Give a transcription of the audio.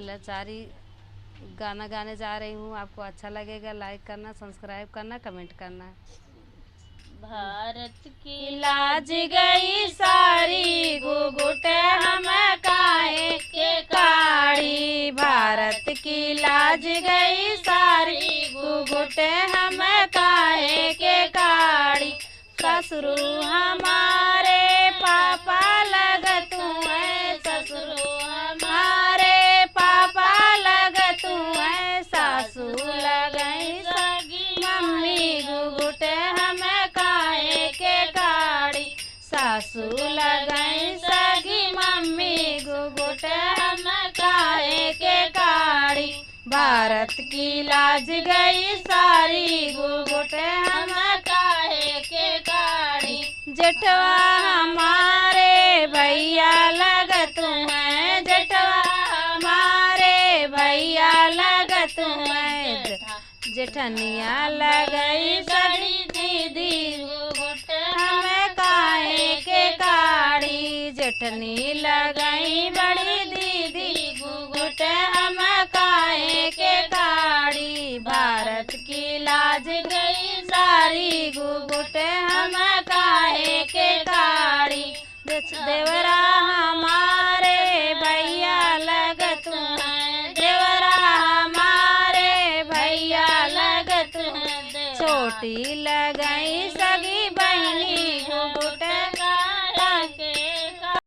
लाचारी गाना गाने जा रही हूँ। आपको अच्छा लगेगा, लाइक करना, सब्सक्राइब करना, कमेंट करना। भारत की लाज गई सारी, घुघुट हम काहे के काड़ी। भारत की लाज गई सारी, घुघुट हम काहे के काड़ी। ससुरु हमारे पापा लगतु है, ससुरु हमारे पापा लगतु है। सासू लगई सगी मम्मी, घुघुट हम काहे के काड़ी। सासू लगई सगी मम्मी, घुघुट हम काहे के काड़ी। भारत की लाज गई सारी, घुघुट हम काहे के काड़ी। जेठवा हमारे भैया लगतु हैं, जेठवा हमारे भैया लगतु हैं। जेठनिया लगई सड़ी दीदी, घुघुट हमें काहे के काड़ी। जेठनी लगई बड़ी दीदी, घुघुट हम काहे के काड़ी। भारत की लाज गई सारी, घुघुट हम काहे के काड़ी। देवरा हमारे भैया लगतु हैं, देवरा हमारे भैया लगतु हैं। छोटी लगई